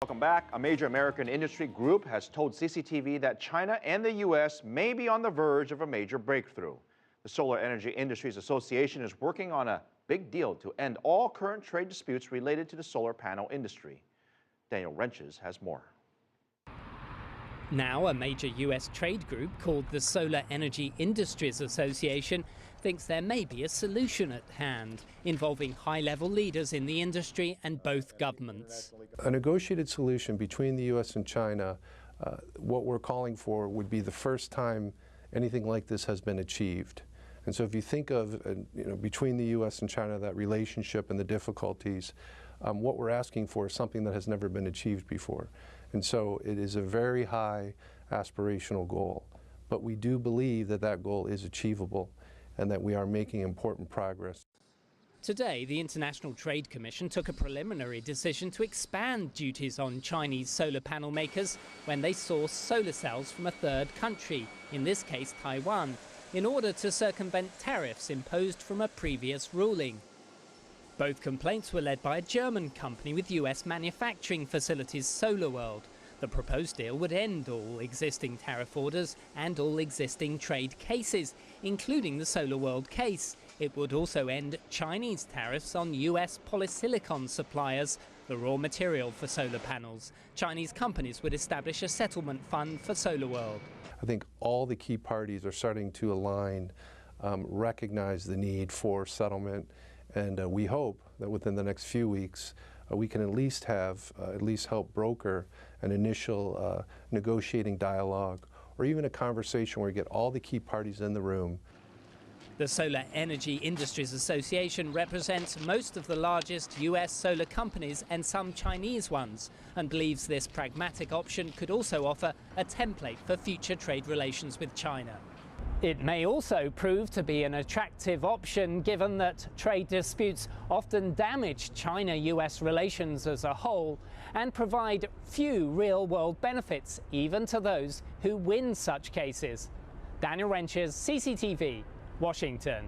Welcome back. A major American industry group has told CCTV that China and the U.S. may be on the verge of a major breakthrough. The Solar Energy Industries Association is working on a big deal to end all current trade disputes related to the solar panel industry. Daniel Ryntjes has more. Now, a major U.S. trade group called the Solar Energy Industries Association thinks there may be a solution at hand involving high-level leaders in the industry and both governments. A negotiated solution between the U.S. and China, what we're calling for would be the first time anything like this has been achieved. And so if you think of, between the U.S. and China, that relationship and the difficulties, what we're asking for is something that has never been achieved before. And so it is a very high aspirational goal. But we do believe that that goal is achievable and that we are making important progress. Today, the International Trade Commission took a preliminary decision to expand duties on Chinese solar panel makers when they source solar cells from a third country, in this case Taiwan, in order to circumvent tariffs imposed from a previous ruling. Both complaints were led by a German company with US manufacturing facilities, SolarWorld. The proposed deal would end all existing tariff orders and all existing trade cases, including the SolarWorld case. It would also end Chinese tariffs on US polysilicon suppliers, the raw material for solar panels. Chinese companies would establish a settlement fund for SolarWorld. I think all the key parties are starting to align, recognize the need for settlement, and we hope that within the next few weeks we can at least help broker an initial negotiating dialogue or even a conversation where we get all the key parties in the room. The Solar Energy Industries Association represents most of the largest US solar companies and some Chinese ones, and believes this pragmatic option could also offer a template for future trade relations with China. It may also prove to be an attractive option, given that trade disputes often damage China-US relations as a whole and provide few real-world benefits, even to those who win such cases. Daniel Ryntjes, CCTV, Washington.